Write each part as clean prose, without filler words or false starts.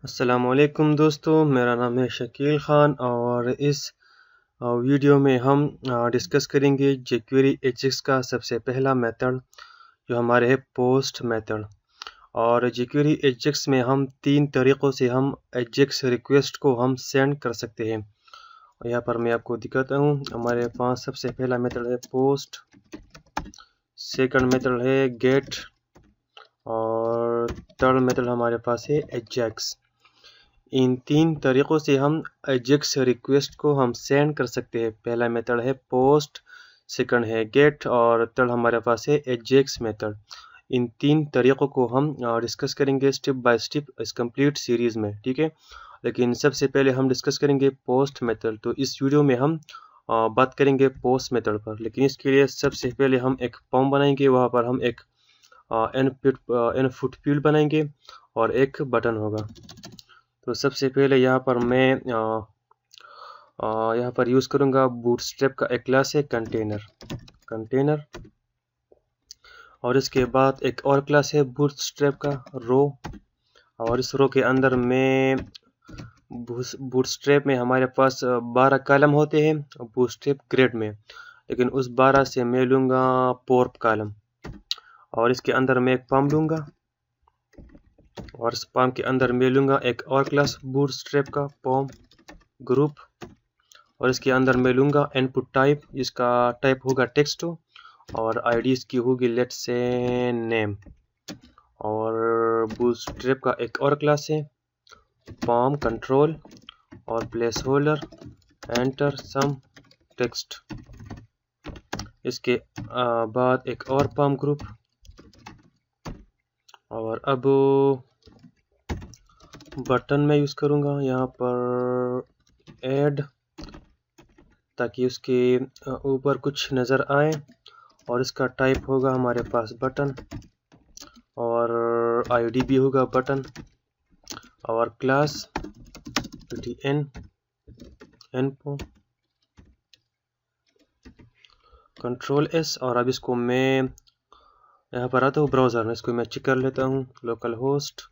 अस्सलामुअलैकुम दोस्तों, मेरा नाम है शकील ख़ान और इस वीडियो में हम डिस्कस करेंगे jQuery एजेक्स का सबसे पहला मेथड जो हमारे है पोस्ट मेथड। और jQuery एजेक्स में हम तीन तरीक़ों से हम एजेक्स रिक्वेस्ट को हम सेंड कर सकते हैं। और यहाँ पर मैं आपको दिखाता हूँ। हमारे पास सबसे पहला मेथड है पोस्ट, सेकंड मेथड है गेट और थर्ड मेथड हमारे पास है एजेक्स। इन तीन तरीक़ों से हम एजेक्स रिक्वेस्ट को हम सेंड कर सकते हैं। पहला मेथड है पोस्ट, सेकंड है गेट और थर्ड हमारे पास है एजेक्स मेथड। इन तीन तरीक़ों को हम डिस्कस करेंगे स्टेप बाय स्टेप इस कंप्लीट सीरीज़ में, ठीक है। लेकिन सबसे पहले हम डिस्कस करेंगे पोस्ट मेथड। तो इस वीडियो में हम बात करेंगे पोस्ट मेथड पर, लेकिन इसके लिए सबसे पहले हम एक फॉर्म बनाएंगे। वहाँ पर हम एक इनपुट फील्ड बनाएंगे और एक बटन होगा। तो सबसे पहले यहाँ पर मैं यहाँ पर यूज़ करूँगा बूटस्ट्रैप का एक क्लास है कंटेनर और इसके बाद एक और क्लास है बूटस्ट्रैप का रो। और इस रो के अंदर में बूटस्ट्रैप में हमारे पास 12 कॉलम होते हैं बूटस्ट्रैप ग्रेड में, लेकिन उस 12 से मैं लूँगा पोर्प कॉलम और इसके अंदर मैं एक फॉर्म लूँगा और इस फॉर्म के अंदर मैं लूँगा एक और क्लास बूटस्ट्रैप का फॉर्म ग्रुप और इसके अंदर मैं लूँगा इनपुट टाइप, जिसका टाइप होगा टेक्स्ट और आईडी इसकी होगी लेट्स से नेम। और बूटस्ट्रैप का एक और क्लास है फॉर्म कंट्रोल और placeholder enter some text. इसके बाद एक और फॉर्म ग्रुप और अब बटन में यूज़ करूँगा यहाँ पर ऐड, ताकि उसके ऊपर कुछ नज़र आए और इसका टाइप होगा हमारे पास बटन और आईडी भी होगा बटन और क्लास इन्फो कंट्रोल एस। और अब इसको मैं यहाँ पर आता हूँ ब्राउज़र में, इसको मैं चेक कर लेता हूँ लोकल होस्ट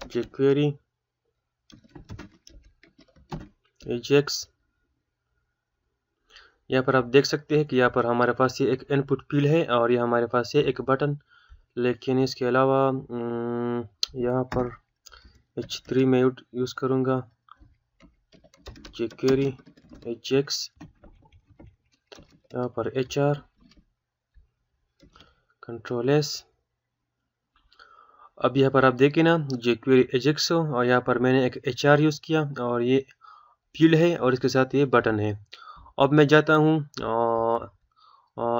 jQuery एजेक्स। यहाँ पर आप देख सकते हैं कि यहाँ पर हमारे पास ये एक इनपुट फील्ड है और ये हमारे पास है एक बटन। लेकिन इसके अलावा यहाँ पर H3 में यूज़ करूँगा jQuery एजेक्स, यहाँ पर HR कंट्रोल एस। अब यहाँ पर आप देखें ना jQuery एजेक्स और यहाँ पर मैंने एक HR यूज़ किया और ये फील्ड है और इसके साथ ये बटन है। अब मैं जाता हूँ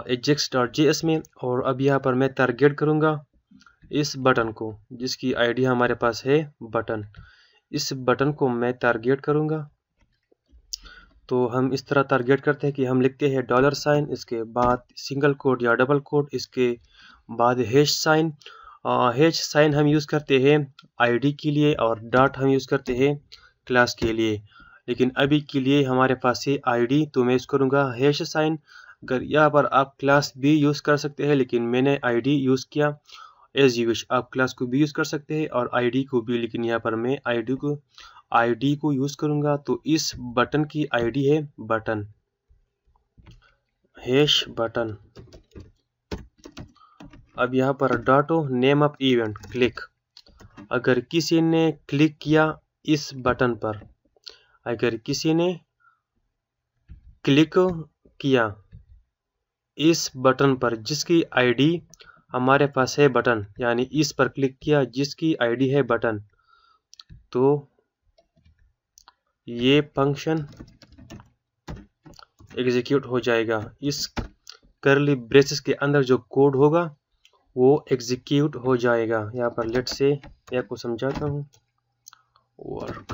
ajax.js में और अब यहाँ पर मैं टारगेट करूँगा इस बटन को, जिसकी आईडी हमारे पास है बटन। इस बटन को मैं टारगेट करूँगा। तो हम इस तरह टारगेट करते हैं कि हम लिखते हैं $, इसके बाद सिंगल कोट या डबल कोट, इसके बाद हैश साइन हम यूज़ करते हैं आईडी के लिए और डॉट हम यूज़ करते हैं क्लास के लिए। लेकिन अभी के लिए हमारे पास है आईडी, तो मैं यूज़ करूँगा हैश साइन। अगर यहाँ पर आप क्लास भी यूज़ कर सकते हैं, लेकिन मैंने आईडी यूज़ किया। एज यू विश, आप क्लास को भी यूज़ कर सकते हैं और आईडी को भी, लेकिन यहाँ पर मैं आईडी को यूज़ करूँगा। तो इस बटन की आईडी है बटन हैश बटन। अब यहाँ पर डॉटो नेम ऑफ इवेंट क्लिक। अगर किसी ने क्लिक किया इस बटन पर, अगर किसी ने क्लिक किया इस बटन पर जिसकी आईडी हमारे पास है बटन, यानी इस पर क्लिक किया जिसकी आईडी है बटन, तो ये फंक्शन एग्जीक्यूट हो जाएगा। इस करली ब्रेसेस के अंदर जो कोड होगा वो एग्जीक्यूट हो जाएगा। यहाँ पर लेट से मैं आपको समझाता हूँ। Work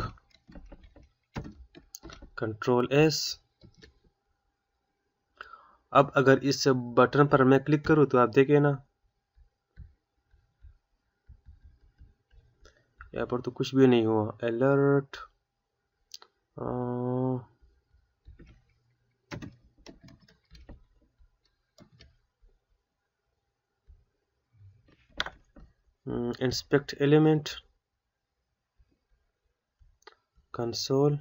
control S. अब अगर इस बटन पर मैं क्लिक करूँ तो आप देखें ना, यहाँ पर तो कुछ भी नहीं हुआ। Alert inspect element console.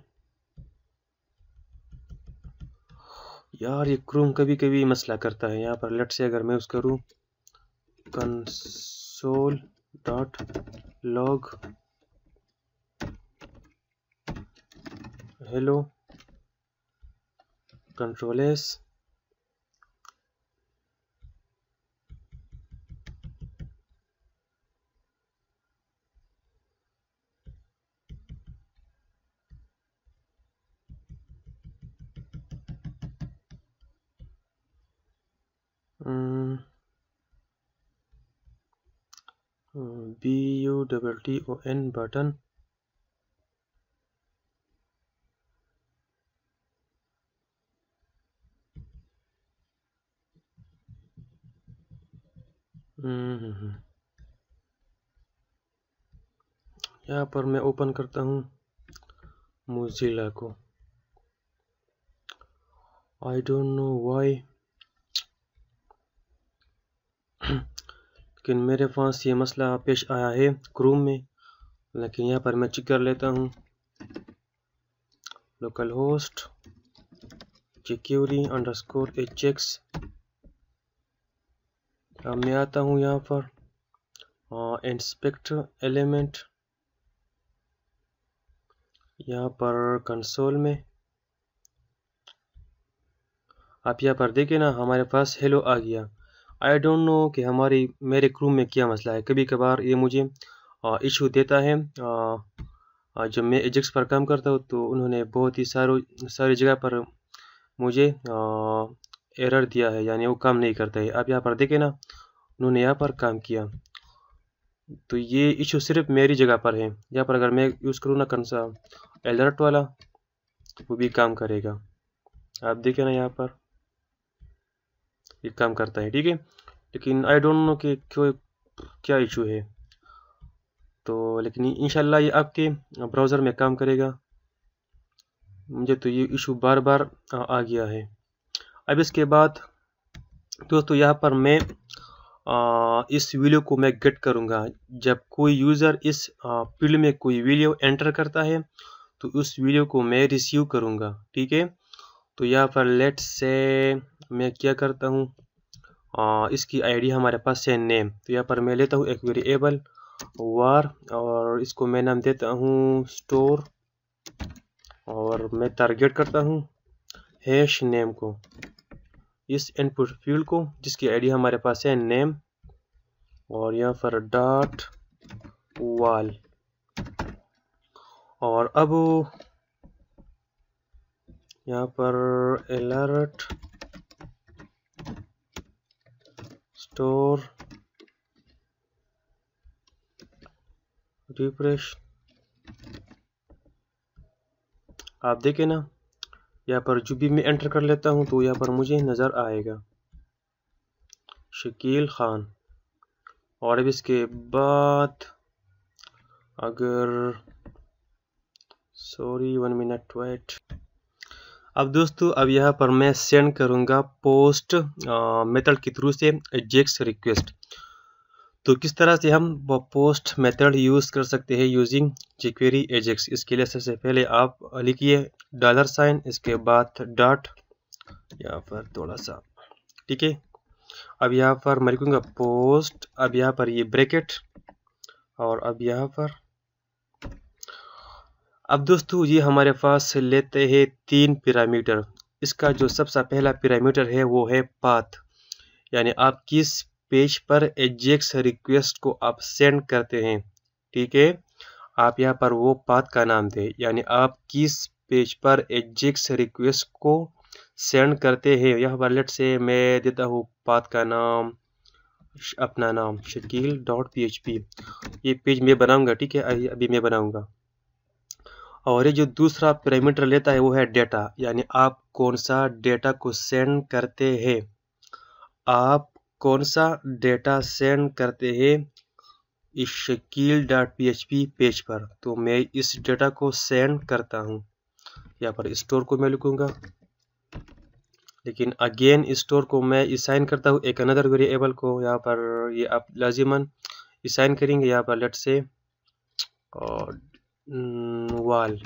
यार ये क्रोम कभी कभी मसला करता है। यहाँ पर लेट से अगर मैं उसका करूँ console dot log hello control S, BUTTON button, यहाँ पर मैं ओपन करता हूँ मोज़िला को। आई डोंट नो व्हाई, लेकिन मेरे पास ये मसला पेश आया है क्रोम में। लेकिन यहाँ पर मैं चेक कर लेता हूँ लोकल होस्ट jQuery_hx। अब मैं आता हूँ यहाँ पर इंस्पेक्ट एलिमेंट, यहाँ पर कंसोल में। आप यहाँ पर देखें ना, हमारे पास हेलो आ गया। आई डोंट नो कि मेरे क्रोम में क्या मसला है। कभी कभार ये मुझे इशू देता है। जब मैं एजेक्स पर काम करता हूँ तो उन्होंने बहुत ही सारी जगह पर मुझे एरर दिया है, यानी वो काम नहीं करता है। आप यहाँ पर देखें ना, उन्होंने यहाँ पर काम किया, तो ये इशू सिर्फ मेरी जगह पर है। यहाँ पर अगर मैं यूज़ करूँ ना कंसा अलर्ट वाला, वो भी काम करेगा। आप देखें ना, यहाँ पर ये काम करता है, ठीक है। लेकिन आई डोंट नो कि क्या इशू है। तो लेकिन इंशाल्लाह ये आपके ब्राउज़र में काम करेगा। मुझे तो ये इशू बार बार आ गया है। अब इसके बाद दोस्तों यहाँ पर मैं इस वीडियो को मैं गेट करूँगा। जब कोई यूज़र इस फील्ड में कोई वीडियो एंटर करता है तो उस वीडियो को मैं रिसीव करूँगा, ठीक है। तो यहाँ पर लेट्स से मैं क्या करता हूँ, इसकी आईडी हमारे पास है नेम। तो यहाँ पर मैं लेता हूँ एक वेरिएबल वार और इसको मैं नाम देता हूँ स्टोर, और मैं टारगेट करता हूँ हैश नेम को, इस इनपुट फील्ड को जिसकी आईडी हमारे पास है नेम, और यहाँ पर डॉट वाल। और अब यहाँ पर अलर्ट स्टोर रिफ्रेश। आप देखें ना, यहाँ पर जो भी मैं एंटर कर लेता हूँ तो यहाँ पर मुझे नज़र आएगा शकील खान। और अब इसके बाद अगर सॉरी 1 मिनट वेट। अब दोस्तों अब यहाँ पर मैं सेंड करूँगा पोस्ट मेथड के थ्रू से एजेक्स रिक्वेस्ट। तो किस तरह से हम पोस्ट मेथड यूज़ कर सकते हैं यूजिंग jQuery एजेक्स। इसके लिए सबसे पहले आप लिखिए $, इसके बाद डॉट, यहाँ पर थोड़ा सा, ठीक है। अब यहाँ पर मैं लिखूँगा पोस्ट, अब यहाँ पर ये ब्रैकेट, और अब यहाँ पर अब दोस्तों ये हमारे पास लेते हैं 3 पैरामीटर। इसका जो सबसे पहला पैरामीटर है वो है पाथ, यानी आप किस पेज पर एजेक्स रिक्वेस्ट को आप सेंड करते हैं, ठीक है। आप यहाँ पर वो पाथ का नाम दें, यानी आप किस पेज पर एजेक्स रिक्वेस्ट को सेंड करते हैं। यहाँ पर लेट से मैं देता हूँ पाथ का नाम, अपना नाम shakil.php। ये पेज मैं बनाऊंगा, ठीक है, अभी मैं बनाऊंगा। और ये जो दूसरा पैरामीटर लेता है वो है डेटा, यानी आप कौन सा डेटा को सेंड करते हैं, आप कौन सा डेटा सेंड करते हैं इस shakil.php पेज पर। तो मैं इस डेटा को सेंड करता हूँ। यहाँ पर स्टोर को मैं लिखूँगा, लेकिन अगेन स्टोर को मैं असाइन करता हूँ एक अनदर वेरिएबल को। यहाँ पर ये आप लाजिमन असाइन करेंगे यहाँ पर लेट से वाल,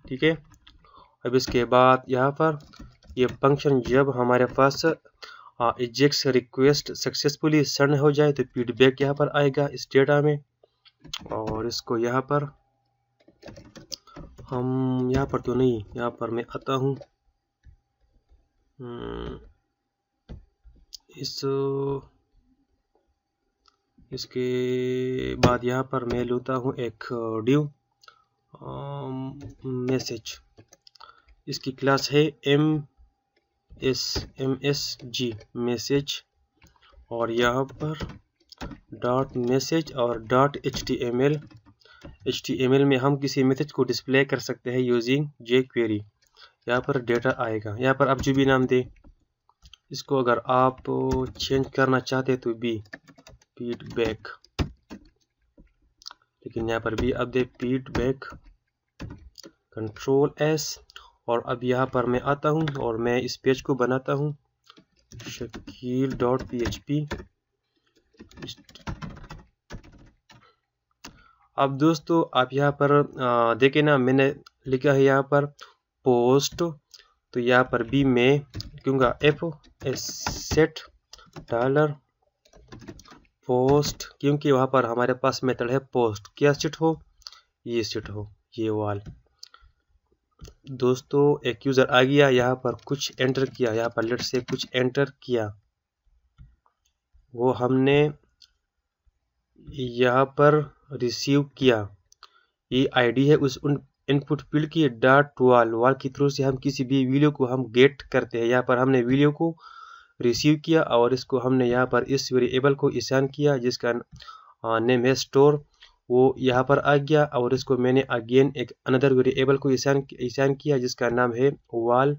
ठीक है। अब इसके बाद यहाँ पर ये फंक्शन जब हमारे पास एजेक्स रिक्वेस्ट सक्सेसफुली सेंड हो जाए तो फीडबैक यहाँ पर आएगा इस डेटा में। और इसको यहाँ पर हम यहाँ पर तो नहीं, यहाँ पर मैं आता हूँ इसके बाद यहाँ पर मैं लेता हूँ एक ड्यू मैसेज, इसकी क्लास है MSG मैसेज, और यहाँ पर डॉट मैसेज और डॉट HTML में हम किसी मैसेज को डिस्प्ले कर सकते हैं यूजिंग jQuery। यहाँ पर डेटा आएगा, यहाँ पर आप जो भी नाम दें, इसको अगर आप चेंज करना चाहते तो भी फीडबैक, लेकिन यहाँ पर भी आप दे फीडबैक Ctrl+S। और अब यहाँ पर मैं आता हूँ और मैं इस पेज को बनाता हूँ shakil.php। अब दोस्तों आप यहाँ पर देखें ना, मैंने लिखा है यहाँ पर पोस्ट, तो यहाँ पर भी मैं लिखूँगा set डॉलर पोस्ट, क्योंकि वहाँ पर हमारे पास मेथड है पोस्ट। क्या सेट हो? ये सेट हो, ये वाल। दोस्तों एक यूज़र आ गया, यहाँ पर कुछ एंटर किया, यहाँ पर लेट से कुछ एंटर किया, वो हमने यहाँ पर रिसीव किया। ये आईडी है उस इनपुट फील्ड की डॉट वाल के थ्रू से हम किसी भी वैल्यू को हम गेट करते हैं। यहाँ पर हमने वैल्यू को रिसीव किया और इसको हमने यहाँ पर इस वेरिएबल को असाइन किया जिसका नेम है स्टोर, वो यहाँ पर आ गया। और इसको मैंने अगेन एक अनदर वेरिएबल को असाइन किया जिसका नाम है वाल।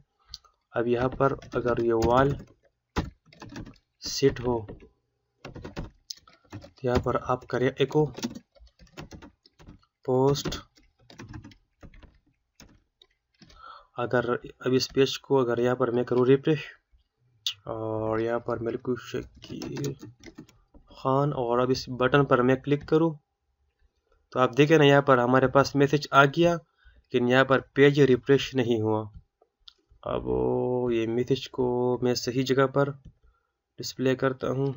अब यहाँ पर अगर ये वाल सेट हो तो यहाँ पर आप करें एको पोस्ट। अगर अब इस पेज को अगर यहाँ पर मैं करूँ रिफ्रेश और यहाँ पर मैं लिखूँ शकील खान और अब इस बटन पर मैं क्लिक करूँ तो आप देखें ना, यहाँ पर हमारे पास मैसेज आ गया, लेकिन यहाँ पर पेज रिफ्रेश नहीं हुआ। अब ये मैसेज को मैं सही जगह पर डिस्प्ले करता हूँ,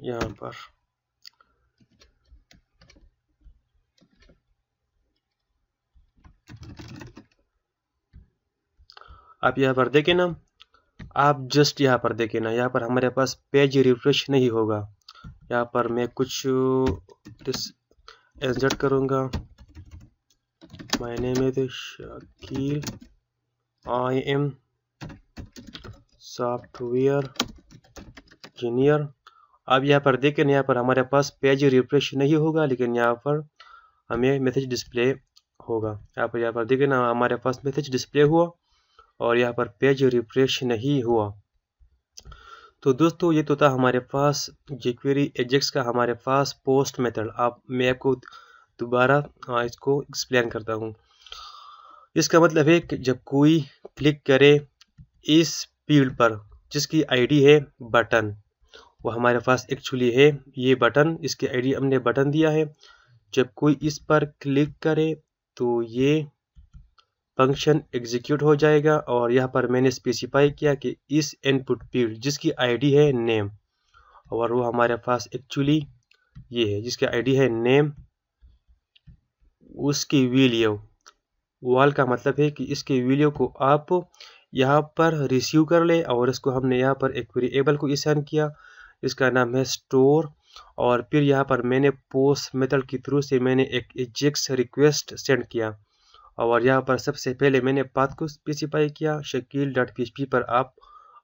यहाँ पर आप यहाँ पर देखें ना, आप जस्ट यहाँ पर देखें ना, यहाँ पर हमारे पास पेज रिफ्रेश नहीं होगा। यहाँ पर मैं कुछ इंसर्ट करूँगा, my name is Shakeel, I am software engineer. अब यहाँ पर देखें, यहाँ पर हमारे पास पेज रिफ्रेश नहीं होगा, लेकिन यहाँ पर हमें मैसेज डिस्प्ले होगा। यहाँ पर देखें ना, हमारे पास मैसेज डिस्प्ले हुआ और यहाँ पर पेज रिफ्रेश नहीं हुआ। तो दोस्तों ये तो था हमारे पास jQuery एजेक्स का हमारे पास पोस्ट मेथड। मैं आपको दोबारा इसको एक्सप्लेन करता हूँ। इसका मतलब है कि जब कोई क्लिक करे इस फील्ड पर जिसकी आईडी है बटन, वो हमारे पास एक्चुअली है ये बटन, इसकी आईडी हमने बटन दिया है। जब कोई इस पर क्लिक करे तो ये फंक्शन एग्जीक्यूट हो जाएगा। और यहाँ पर मैंने स्पेसिफाई किया कि इस इनपुट फील्ड जिसकी आईडी है नेम, और वो हमारे पास एक्चुअली ये है जिसकी आईडी है नेम, उसकी वैल्यू वाल का मतलब है कि इसके वैल्यू को आप यहाँ पर रिसीव कर ले। और इसको हमने यहाँ पर एक वेरिएबल को असाइन किया, इसका नाम है स्टोर। और फिर यहाँ पर मैंने पोस्ट मेथड के थ्रू से मैंने एक एजेक्स रिक्वेस्ट सेंड किया। और यहाँ पर सबसे पहले मैंने पाथ को स्पेसिफाई किया, shakil.php पर आप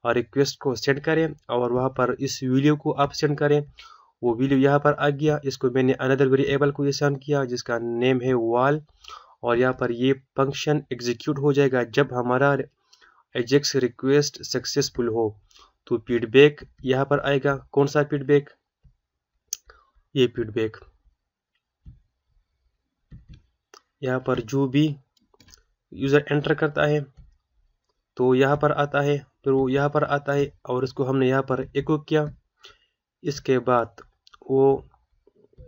रिक्वेस्ट को सेंड करें और वहाँ पर इस वैल्यू को आप सेंड करें। वो वैल्यू यहाँ पर आ गया, इसको मैंने अनदर वेरिएबल को असाइन किया जिसका नेम है वाल। और यहाँ पर ये फंक्शन एग्जीक्यूट हो जाएगा जब हमारा एजेक्स रिक्वेस्ट सक्सेसफुल हो। तो फीडबैक यहाँ पर आएगा। कौन सा फीडबैक? ये फीडबैक यहाँ पर जो भी यूज़र एंटर करता है तो यहाँ पर आता है। फिर वो यहाँ पर आता है और इसको हमने यहाँ पर एको किया। इसके बाद वो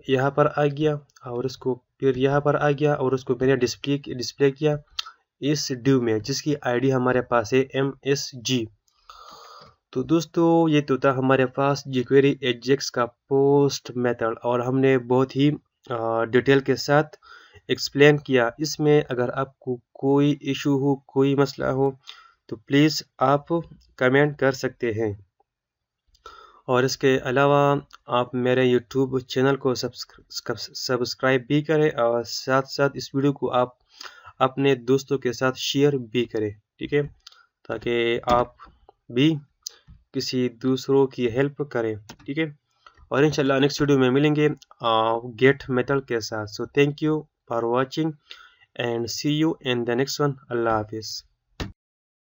यहाँ पर आ गया और इसको फिर यहाँ पर आ गया और उसको मैंने डिस्प्ले किया इस डिव में, जिसकी आईडी हमारे पास है MSG। तो दोस्तों ये तो था हमारे पास jQuery Ajax का पोस्ट मेथड और हमने बहुत ही डिटेल के साथ एक्सप्लेन किया। इसमें अगर आपको कोई इशू हो, कोई मसला हो, तो प्लीज़ आप कमेंट कर सकते हैं। और इसके अलावा आप मेरे YouTube चैनल को सब्सक्राइब भी करें और साथ साथ इस वीडियो को आप अपने दोस्तों के साथ शेयर भी करें, ठीक है, ताकि आप भी किसी दूसरों की हेल्प करें, ठीक है। और इंशाल्लाह नेक्स्ट वीडियो में मिलेंगे गेट मेथड के साथ। So thank you for watching and see you in the next one. अल्लाह हाफिज़।